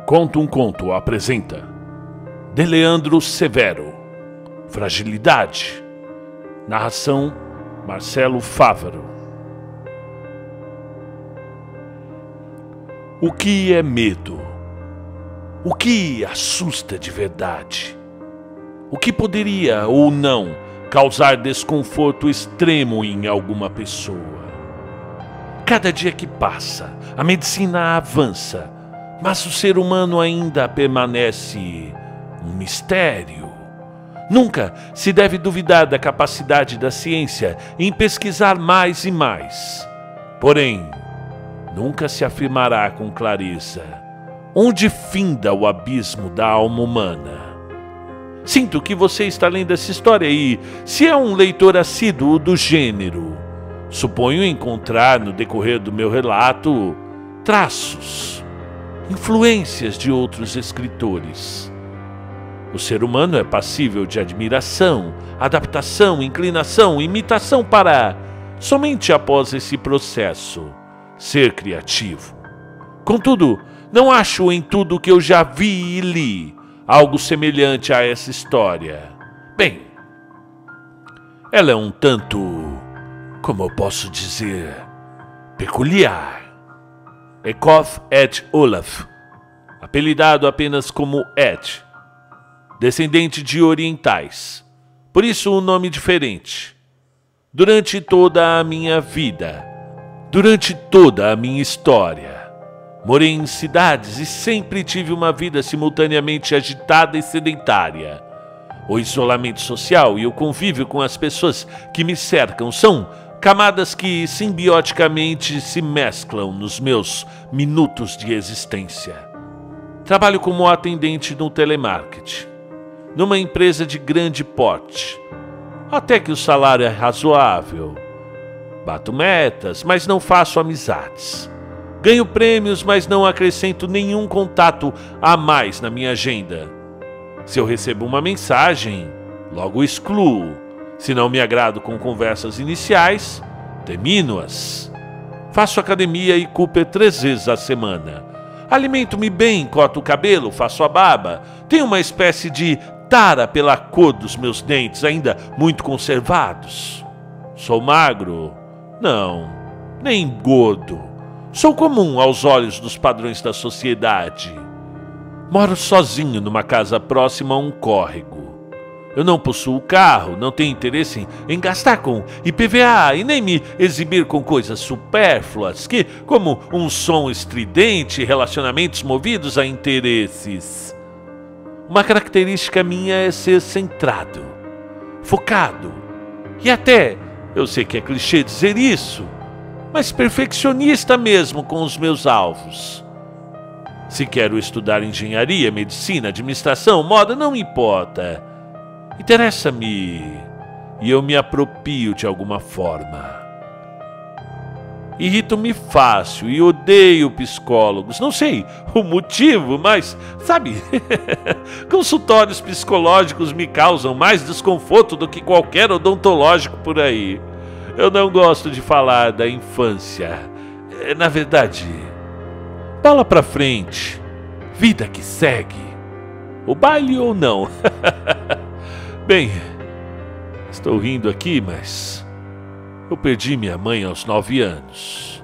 Conta um Conto apresenta de Leandro Severo, Fragilidade. Narração Marcelo Fávaro. O que é medo? O que assusta de verdade? O que poderia ou não causar desconforto extremo em alguma pessoa? Cada dia que passa, a medicina avança, mas o ser humano ainda permanece um mistério. Nunca se deve duvidar da capacidade da ciência em pesquisar mais e mais. Porém, nunca se afirmará com clareza onde finda o abismo da alma humana. Sinto que você está lendo essa história e, se é um leitor assíduo do gênero, suponho encontrar no decorrer do meu relato traços, influências de outros escritores. O ser humano é passível de admiração, adaptação, inclinação, imitação para, somente após esse processo, ser criativo. Contudo, não acho em tudo que eu já vi e li algo semelhante a essa história. Bem, ela é um tanto, como eu posso dizer, peculiar. Ekov et Olaf, apelidado apenas como Ed, descendente de orientais, por isso um nome diferente. Durante toda a minha vida, durante toda a minha história, morei em cidades e sempre tive uma vida simultaneamente agitada e sedentária. O isolamento social e o convívio com as pessoas que me cercam são camadas que simbioticamente se mesclam nos meus minutos de existência. Trabalho como atendente no telemarketing, numa empresa de grande porte. Até que o salário é razoável. Bato metas, mas não faço amizades. Ganho prêmios, mas não acrescento nenhum contato a mais na minha agenda. Se eu recebo uma mensagem, logo excluo. Se não me agrado com conversas iniciais, termino-as. Faço academia e Cooper 3 vezes a semana. Alimento-me bem, corto o cabelo, faço a barba. Tenho uma espécie de tara pela cor dos meus dentes, ainda muito conservados. Sou magro? Não, nem gordo. Sou comum aos olhos dos padrões da sociedade. Moro sozinho numa casa próxima a um córrego. Eu não possuo carro, não tenho interesse em gastar com IPVA e nem me exibir com coisas supérfluas, como um som estridente e relacionamentos movidos a interesses. Uma característica minha é ser centrado, focado e até, eu sei que é clichê dizer isso, mas perfeccionista mesmo com os meus alvos. Se quero estudar engenharia, medicina, administração, moda, não importa. Interessa-me e eu me aproprio de alguma forma. Irrito-me fácil e odeio psicólogos. Não sei o motivo, mas, sabe, consultórios psicológicos me causam mais desconforto do que qualquer odontológico por aí. Eu não gosto de falar da infância. Na verdade, bola pra frente, vida que segue. O baile ou não? Bem, estou rindo aqui, mas eu perdi minha mãe aos 9 anos.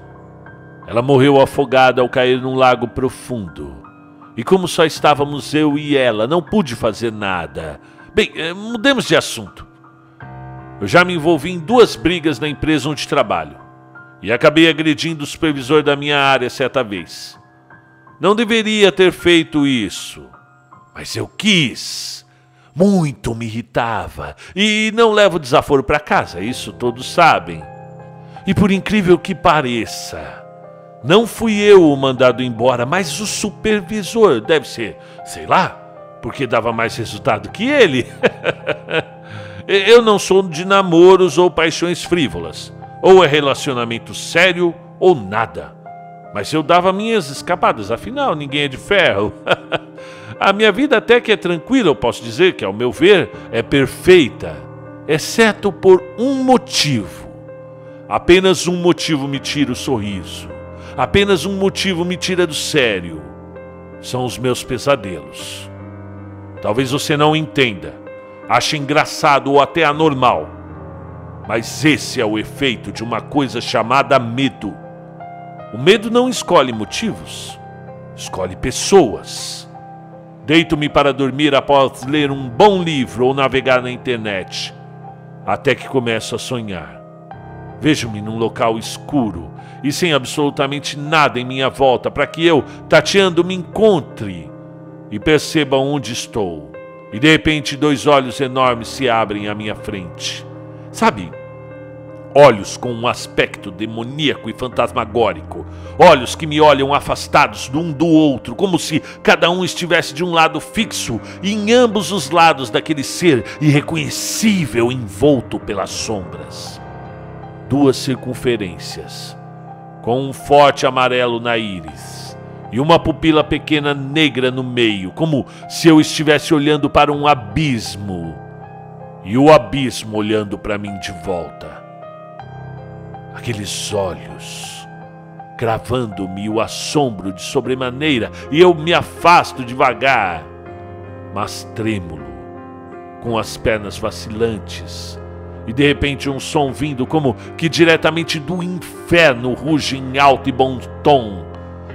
Ela morreu afogada ao cair num lago profundo. E como só estávamos eu e ela, não pude fazer nada. Bem, mudemos de assunto. Eu já me envolvi em 2 brigas na empresa onde trabalho. E acabei agredindo o supervisor da minha área certa vez. Não deveria ter feito isso, mas eu quis. Muito me irritava e não levo desaforo para casa, isso todos sabem. E por incrível que pareça, não fui eu o mandado embora, mas o supervisor. Deve ser, sei lá, porque dava mais resultado que ele. Eu não sou de namoros ou paixões frívolas. Ou é relacionamento sério ou nada. Mas eu dava minhas escapadas, afinal ninguém é de ferro. A minha vida até que é tranquila, eu posso dizer que, ao meu ver, é perfeita, exceto por um motivo. Apenas um motivo me tira o sorriso. Apenas um motivo me tira do sério. são os meus pesadelos. Talvez você não entenda, ache engraçado ou até anormal, mas esse é o efeito de uma coisa chamada medo. O medo não escolhe motivos, escolhe pessoas. Deito-me para dormir após ler um bom livro ou navegar na internet, até que começo a sonhar. Vejo-me num local escuro e sem absolutamente nada em minha volta para que eu, tateando, me encontre e perceba onde estou. E de repente 2 olhos enormes se abrem à minha frente. Sabe? Olhos com um aspecto demoníaco e fantasmagórico. Olhos que me olham afastados de um do outro, como se cada um estivesse de um lado fixo e em ambos os lados daquele ser irreconhecível envolto pelas sombras. 2 circunferências, com um forte amarelo na íris e uma pupila pequena negra no meio, como se eu estivesse olhando para um abismo e o abismo olhando para mim de volta. Aqueles olhos cravando-me o assombro de sobremaneira e eu me afasto devagar, mas trêmulo, com as pernas vacilantes. E de repente um som vindo como que diretamente do inferno ruge em alto e bom tom.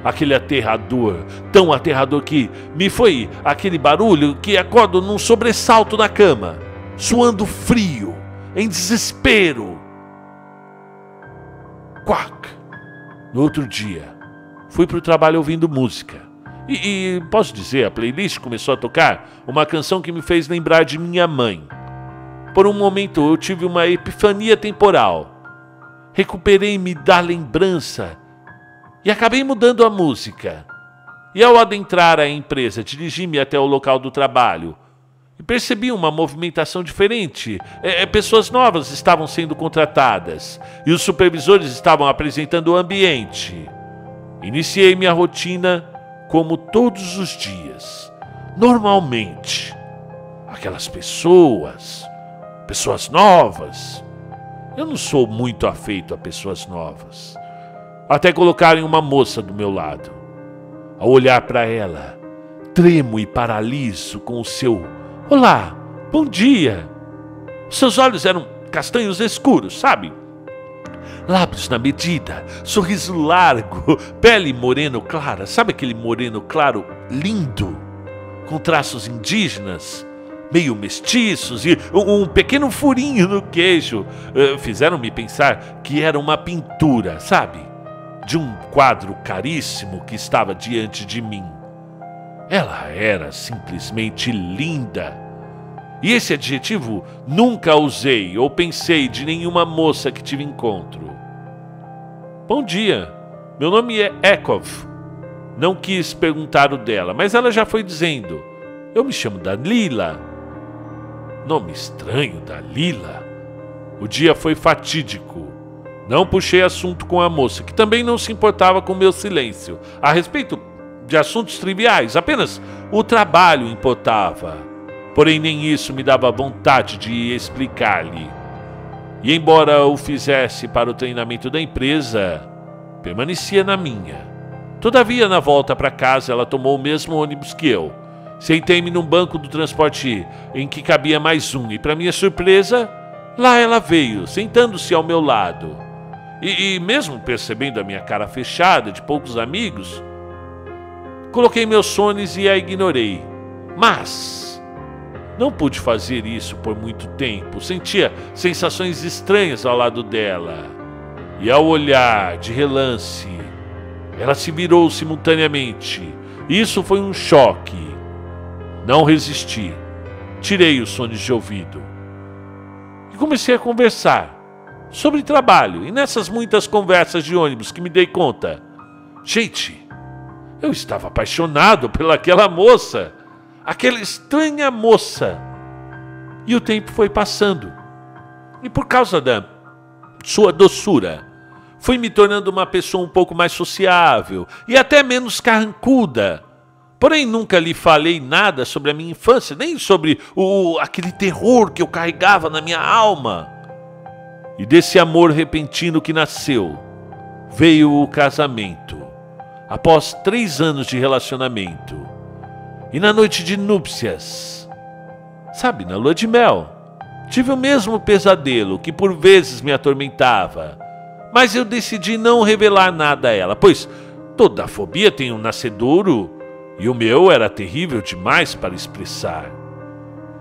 Aquele aterrador, tão aterrador que me foi aquele barulho que acordo num sobressalto na cama, suando frio, em desespero. Quack! No outro dia, fui para o trabalho ouvindo música. E posso dizer, a playlist começou a tocar uma canção que me fez lembrar de minha mãe. Por um momento eu tive uma epifania temporal. Recuperei-me da lembrança e acabei mudando a música. E ao adentrar a empresa, dirigi-me até o local do trabalho e percebi uma movimentação diferente. Pessoas novas estavam sendo contratadas e os supervisores estavam apresentando o ambiente. Iniciei minha rotina como todos os dias. Normalmente, aquelas pessoas novas. Eu não sou muito afeito a pessoas novas. Até colocarem uma moça do meu lado. Ao olhar para ela, tremo e paraliso com o seu "Olá, bom dia". Seus olhos eram castanhos escuros, sabe? Lábios na medida, sorriso largo, pele moreno clara. Sabe aquele moreno claro lindo, com traços indígenas? Meio mestiços e um pequeno furinho no queixo. Fizeram-me pensar que era uma pintura, sabe? De um quadro caríssimo que estava diante de mim. Ela era simplesmente linda. E esse adjetivo nunca usei ou pensei de nenhuma moça que tive encontro. Bom dia, meu nome é Ekov. Não quis perguntar o dela, mas ela já foi dizendo. Eu me chamo Dalila. Nome estranho, Dalila. O dia foi fatídico. Não puxei assunto com a moça, que também não se importava com meu silêncio. A respeito de assuntos triviais, apenas o trabalho importava. Porém, nem isso me dava vontade de explicar-lhe. E embora o fizesse para o treinamento da empresa, permanecia na minha. Todavia, na volta para casa, ela tomou o mesmo ônibus que eu. Sentei-me num banco do transporte em que cabia mais um e, para minha surpresa, lá ela veio, sentando-se ao meu lado. E mesmo percebendo a minha cara fechada de poucos amigos, coloquei meus fones e a ignorei. Mas não pude fazer isso por muito tempo. Sentia sensações estranhas ao lado dela. E ao olhar de relance, ela se virou simultaneamente. Isso foi um choque. Não resisti. Tirei os fones de ouvido e comecei a conversar sobre trabalho. E nessas muitas conversas de ônibus que me dei conta, gente, eu estava apaixonado pelaquela moça, aquela estranha moça. E o tempo foi passando. E por causa da sua doçura, fui me tornando uma pessoa um pouco mais sociável e até menos carrancuda. Porém, nunca lhe falei nada sobre a minha infância, nem sobre aquele terror que eu carregava na minha alma. E desse amor repentino que nasceu, veio o casamento. após 3 anos de relacionamento. E na noite de núpcias, sabe, na lua de mel, tive o mesmo pesadelo que por vezes me atormentava, mas eu decidi não revelar nada a ela, pois toda a fobia tem um nascedouro e o meu era terrível demais para expressar.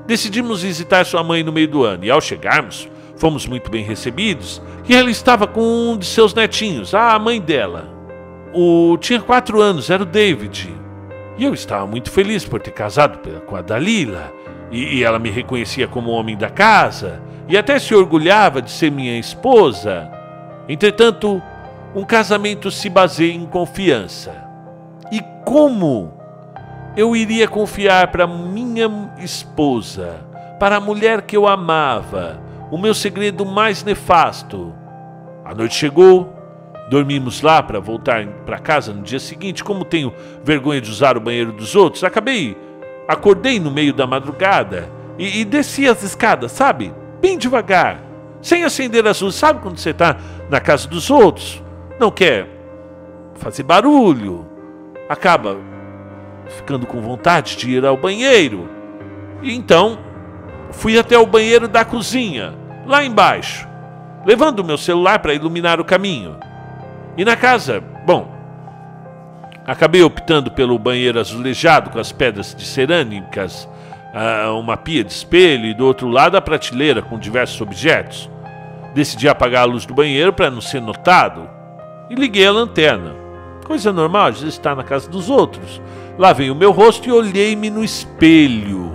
Decidimos visitar sua mãe no meio do ano e ao chegarmos, fomos muito bem recebidos e ela estava com um de seus netinhos, a mãe dela. Tinha 4 anos, era o David. E eu estava muito feliz por ter casado com a Dalila. E ela me reconhecia como homem da casa e até se orgulhava de ser minha esposa. Entretanto, um casamento se baseia em confiança. E como eu iria confiar para minha esposa, para a mulher que eu amava, o meu segredo mais nefasto? A noite chegou, dormimos lá para voltar para casa no dia seguinte. Como tenho vergonha de usar o banheiro dos outros, acordei no meio da madrugada e desci as escadas, sabe? Bem devagar, sem acender as luzes. Sabe quando você está na casa dos outros, não quer fazer barulho, acaba ficando com vontade de ir ao banheiro. E então fui até o banheiro da cozinha, lá embaixo, levando o meu celular para iluminar o caminho. E na casa, acabei optando pelo banheiro azulejado com as pedras de cerâmicas, uma pia de espelho e do outro lado a prateleira com diversos objetos. Decidi apagar a luz do banheiro para não ser notado e liguei a lanterna. Coisa normal de estar na casa dos outros. Lavei o meu rosto e olhei-me no espelho.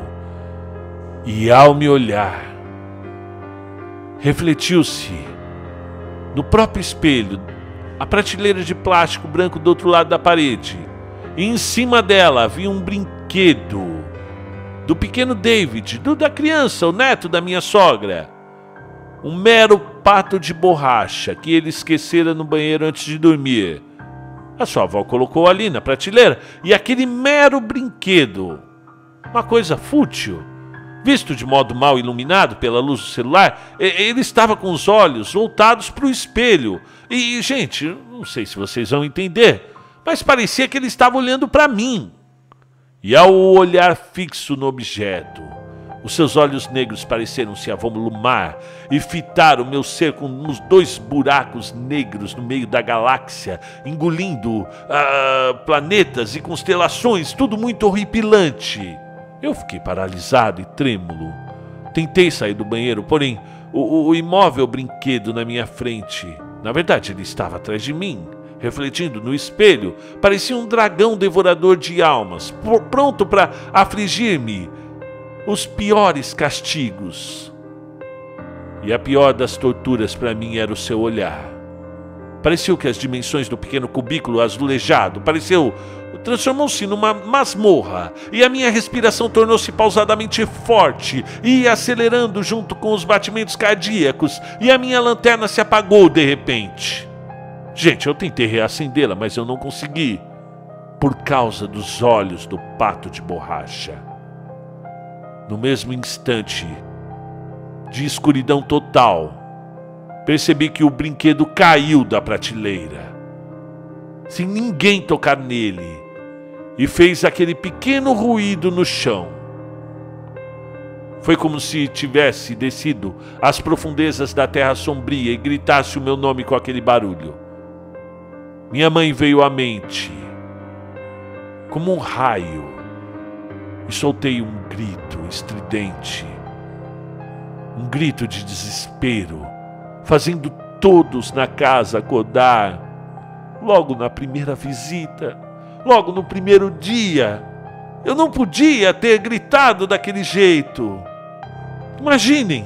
E ao me olhar, refletiu-se no próprio espelho a prateleira de plástico branco do outro lado da parede. E em cima dela havia um brinquedo do pequeno David, da criança, o neto da minha sogra. Um mero pato de borracha que ele esquecera no banheiro antes de dormir. A sua avó colocou ali na prateleira e aquele mero brinquedo, uma coisa fútil, visto de modo mal iluminado pela luz do celular, ele estava com os olhos voltados para o espelho. E, gente, não sei se vocês vão entender, mas parecia que ele estava olhando para mim. E ao olhar fixo no objeto, os seus olhos negros pareceram se avolumar e fitar o meu ser com uns 2 buracos negros no meio da galáxia, engolindo planetas e constelações, tudo muito horripilante. Eu fiquei paralisado e trêmulo. Tentei sair do banheiro, porém o imóvel brinquedo na minha frente, na verdade ele estava atrás de mim, refletindo no espelho, parecia um dragão devorador de almas, pronto para afligir-me os piores castigos. E a pior das torturas para mim era o seu olhar. Pareceu que as dimensões do pequeno cubículo azulejado transformou-se numa masmorra, e a minha respiração tornou-se pausadamente forte e ia acelerando junto com os batimentos cardíacos, e a minha lanterna se apagou de repente. Gente, eu tentei reacendê-la, mas eu não consegui, por causa dos olhos do pato de borracha. No mesmo instante de escuridão total, percebi que o brinquedo caiu da prateleira, sem ninguém tocar nele, e fez aquele pequeno ruído no chão. Foi como se tivesse descido às profundezas da terra sombria e gritasse o meu nome com aquele barulho. Minha mãe veio à mente como um raio e soltei um grito estridente, um grito de desespero, fazendo todos na casa acordar. Logo na primeira visita, logo no primeiro dia, eu não podia ter gritado daquele jeito. Imaginem,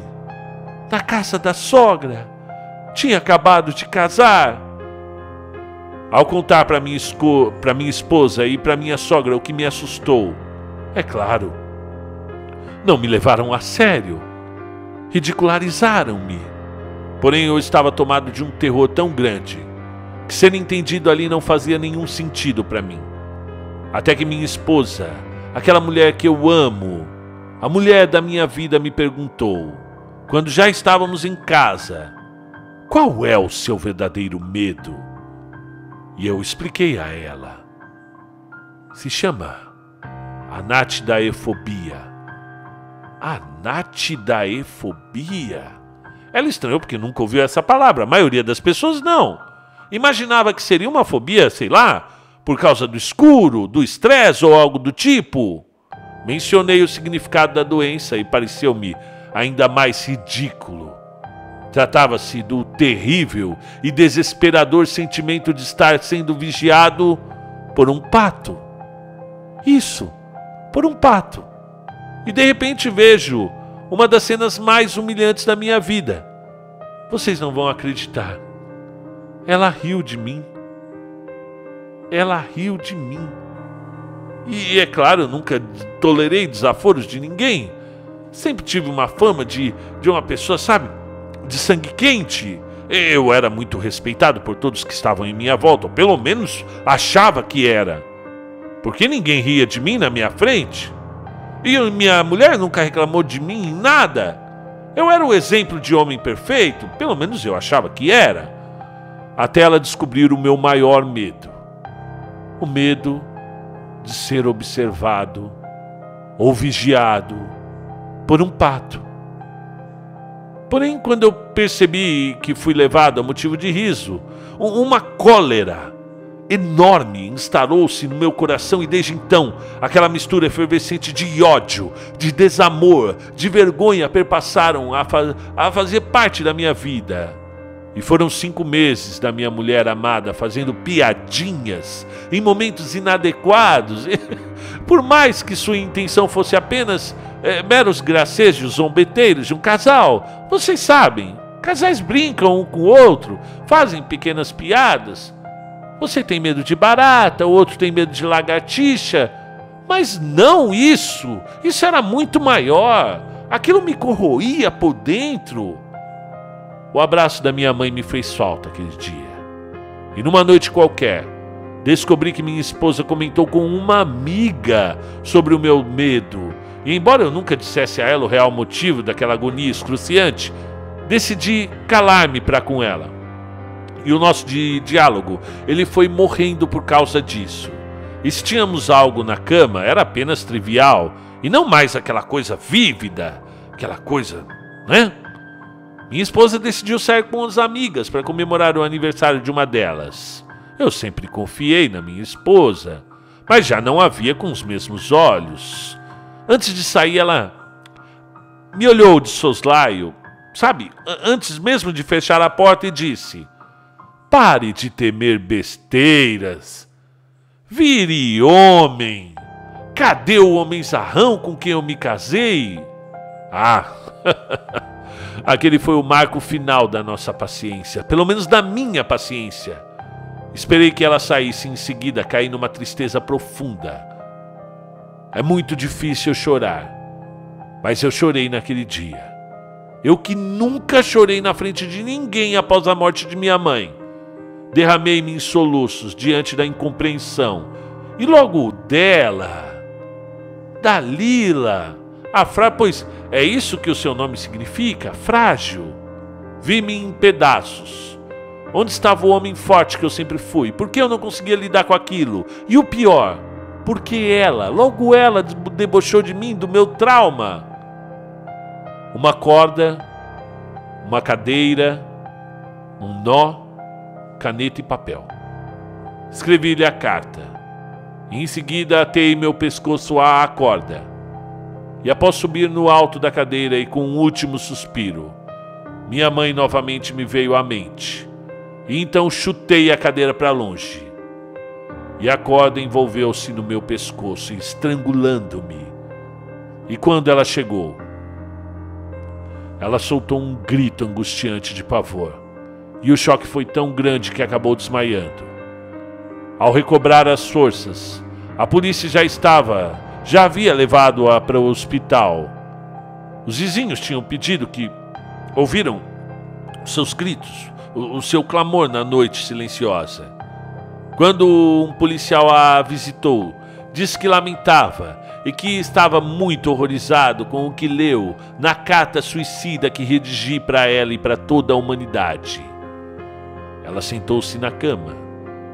na casa da sogra, tinha acabado de casar. Ao contar para minha esposa e para minha sogra o que me assustou, é claro, não me levaram a sério, ridicularizaram-me. Porém, eu estava tomado de um terror tão grande que ser entendido ali não fazia nenhum sentido para mim. Até que minha esposa, aquela mulher que eu amo, a mulher da minha vida, me perguntou, quando já estávamos em casa, qual é o seu verdadeiro medo? E eu expliquei a ela. Se chama anatidaefobia. Anatidaefobia? Ela estranhou porque nunca ouviu essa palavra. A maioria das pessoas não. Imaginava que seria uma fobia, sei lá, por causa do escuro, do estresse ou algo do tipo. Mencionei o significado da doença e pareceu-me ainda mais ridículo. Tratava-se do terrível e desesperador sentimento de estar sendo vigiado por um pato. Isso, por um pato. E de repente vejo uma das cenas mais humilhantes da minha vida. Vocês não vão acreditar. Ela riu de mim. Ela riu de mim. E é claro, eu nunca tolerei desaforos de ninguém. Sempre tive uma fama de uma pessoa, sabe, de sangue quente. Eu era muito respeitado por todos que estavam em minha volta, ou pelo menos achava que era. Porque ninguém ria de mim na minha frente. E minha mulher nunca reclamou de mim em nada. Eu era o exemplo de homem perfeito, pelo menos eu achava que era. Até ela descobrir o meu maior medo. O medo de ser observado ou vigiado por um pato. Porém, quando eu percebi que fui levado a motivo de riso, uma cólera enorme instalou-se no meu coração e desde então, aquela mistura efervescente de ódio, de desamor, de vergonha perpassaram a fazer parte da minha vida. E foram 5 meses da minha mulher amada fazendo piadinhas em momentos inadequados. Por mais que sua intenção fosse apenas meros gracejos zombeteiros de um casal. Vocês sabem, casais brincam um com o outro, fazem pequenas piadas. Você tem medo de barata, o outro tem medo de lagartixa. Mas não isso. Isso era muito maior. Aquilo me corroía por dentro. O abraço da minha mãe me fez falta aquele dia. E numa noite qualquer, descobri que minha esposa comentou com uma amiga sobre o meu medo. E embora eu nunca dissesse a ela o real motivo daquela agonia excruciante, decidi calar-me para com ela. E o nosso diálogo, ele foi morrendo por causa disso. E se tínhamos algo na cama, era apenas trivial, e não mais aquela coisa vívida, aquela coisa, né? Minha esposa decidiu sair com as amigas para comemorar o aniversário de uma delas. Eu sempre confiei na minha esposa, mas já não a via com os mesmos olhos. Antes de sair, ela me olhou de soslaio, sabe, antes mesmo de fechar a porta e disse: "Pare de temer besteiras. Vire homem. Cadê o homenzarrão com quem eu me casei?" Ah, aquele foi o marco final da nossa paciência, pelo menos da minha paciência. Esperei que ela saísse e em seguida caí numa tristeza profunda. É muito difícil chorar, mas eu chorei naquele dia. Eu que nunca chorei na frente de ninguém após a morte de minha mãe. Derramei-me em soluços diante da incompreensão. E logo dela, Dalila, pois é isso que o seu nome significa, frágil. Vi-me em pedaços. Onde estava o homem forte que eu sempre fui? Por que eu não conseguia lidar com aquilo? E o pior, porque logo ela debochou de mim, do meu trauma. Uma corda, uma cadeira, um nó, caneta e papel. Escrevi-lhe a carta. E em seguida atei meu pescoço à corda. E após subir no alto da cadeira e com um último suspiro, minha mãe novamente me veio à mente. E então chutei a cadeira para longe. E a corda envolveu-se no meu pescoço, estrangulando-me. E quando ela chegou, ela soltou um grito angustiante de pavor. E o choque foi tão grande que acabou desmaiando. Ao recobrar as forças, a polícia já havia levado-a para o hospital. Os vizinhos tinham pedido que ouviram os seus gritos, o seu clamor na noite silenciosa. Quando um policial a visitou, disse que lamentava e que estava muito horrorizado com o que leu na carta suicida que redigi para ela e para toda a humanidade. Ela sentou-se na cama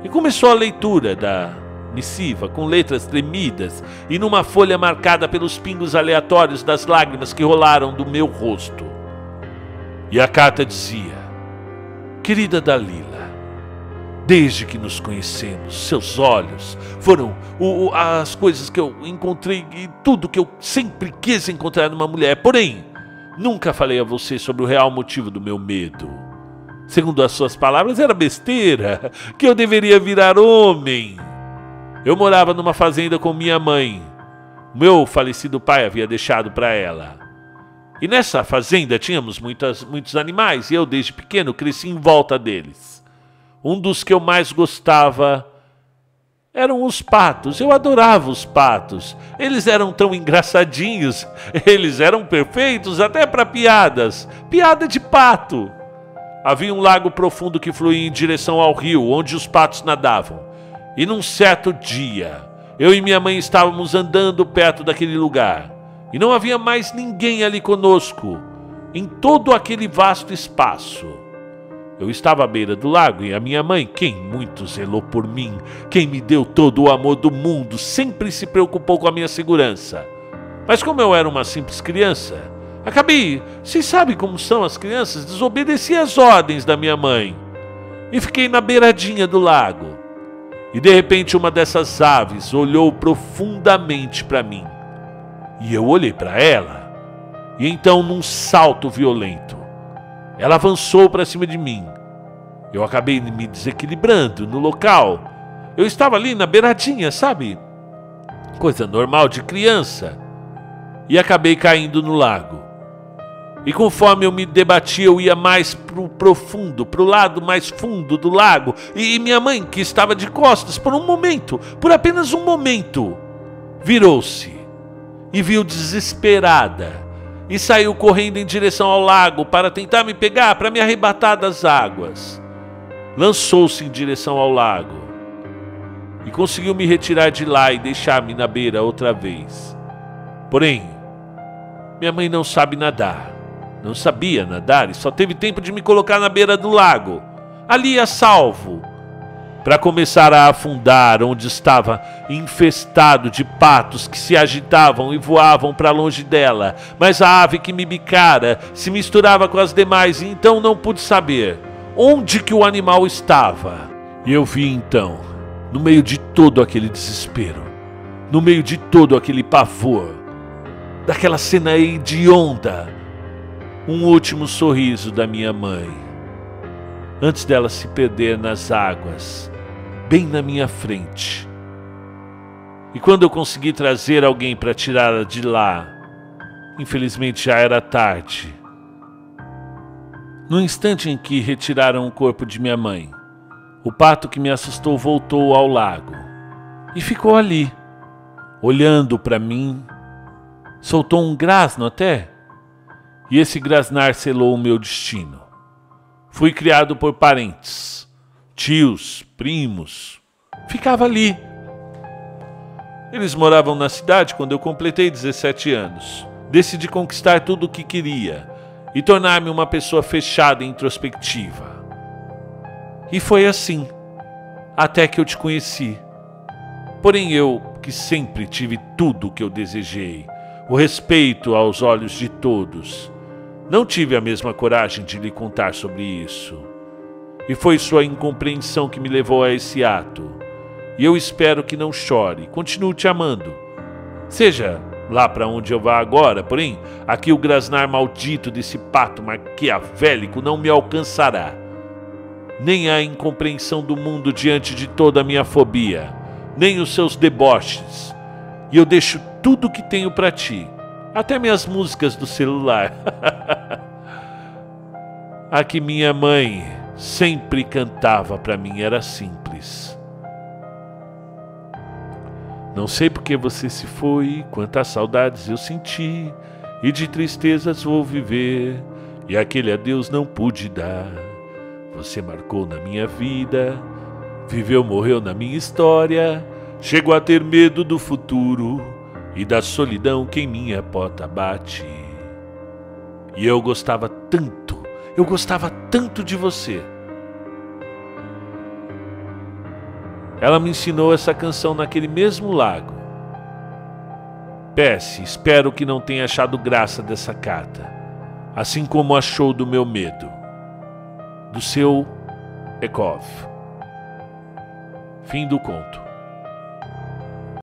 E começou a leitura da missiva com letras tremidas e numa folha marcada pelos pingos aleatórios das lágrimas que rolaram do meu rosto. E a carta dizia: querida Dalila, desde que nos conhecemos, seus olhos foram as coisas que eu encontrei e tudo que eu sempre quis encontrar numa mulher. Porém, nunca falei a você sobre o real motivo do meu medo. Segundo as suas palavras, era besteira, que eu deveria virar homem. Eu morava numa fazenda com minha mãe. Meu falecido pai havia deixado para ela. E nessa fazenda tínhamos muitos animais e eu desde pequeno cresci em volta deles. Um dos que eu mais gostava eram os patos. Eu adorava os patos. Eles eram tão engraçadinhos. Eles eram perfeitos até para piadas. Piada de pato. Havia um lago profundo que fluía em direção ao rio, onde os patos nadavam. E num certo dia, eu e minha mãe estávamos andando perto daquele lugar. E não havia mais ninguém ali conosco, em todo aquele vasto espaço. Eu estava à beira do lago e a minha mãe, quem muito zelou por mim, quem me deu todo o amor do mundo, sempre se preocupou com a minha segurança. Mas como eu era uma simples criança, vocês sabem como são as crianças, desobedeci às ordens da minha mãe. E fiquei na beiradinha do lago. E de repente uma dessas aves olhou profundamente para mim. E eu olhei para ela. E então, num salto violento, ela avançou para cima de mim. Eu acabei me desequilibrando no local. Eu estava ali na beiradinha, sabe? Coisa normal de criança. E acabei caindo no lago. E conforme eu me debatia, eu ia mais pro profundo, pro lado mais fundo do lago. E minha mãe, que estava de costas por um momento, por apenas um momento, virou-se e viu desesperada. E saiu correndo em direção ao lago para tentar me pegar, para me arrebatar das águas. Lançou-se em direção ao lago. E conseguiu me retirar de lá e deixar-me na beira outra vez. Porém, minha mãe não sabe nadar. Não sabia nadar e só teve tempo de me colocar na beira do lago, ali a salvo, para começar a afundar onde estava infestado de patos que se agitavam e voavam para longe dela. Mas a ave que me bicara se misturava com as demais e então não pude saber onde que o animal estava. E eu vi então, no meio de todo aquele desespero, no meio de todo aquele pavor, daquela cena hedionda, um último sorriso da minha mãe, antes dela se perder nas águas, bem na minha frente. E quando eu consegui trazer alguém para tirá-la de lá, infelizmente já era tarde. No instante em que retiraram o corpo de minha mãe, o pato que me assustou voltou ao lago e ficou ali, olhando para mim, soltou um grasno até. E esse grasnar selou o meu destino. Fui criado por parentes, tios, primos. Ficava ali. Eles moravam na cidade quando eu completei 17 anos. Decidi conquistar tudo o que queria e tornar-me uma pessoa fechada e introspectiva. E foi assim, até que eu te conheci. Porém eu, que sempre tive tudo o que eu desejei, o respeito aos olhos de todos, não tive a mesma coragem de lhe contar sobre isso. E foi sua incompreensão que me levou a esse ato. E eu espero que não chore, continuo te amando. Seja lá para onde eu vá agora, porém, aqui o grasnar maldito desse pato maquiavélico não me alcançará. Nem a incompreensão do mundo diante de toda a minha fobia, nem os seus deboches. E eu deixo tudo o que tenho para ti. Até minhas músicas do celular. A que minha mãe sempre cantava para mim era simples. Não sei porque você se foi, quantas saudades eu senti, e de tristezas vou viver, e aquele adeus não pude dar. Você marcou na minha vida, viveu, morreu na minha história, chegou a ter medo do futuro e da solidão que em minha porta bate. E eu gostava tanto de você. Ela me ensinou essa canção naquele mesmo lago. PS, espero que não tenha achado graça dessa carta, assim como achou do meu medo. Do seu Ekov. Fim do conto.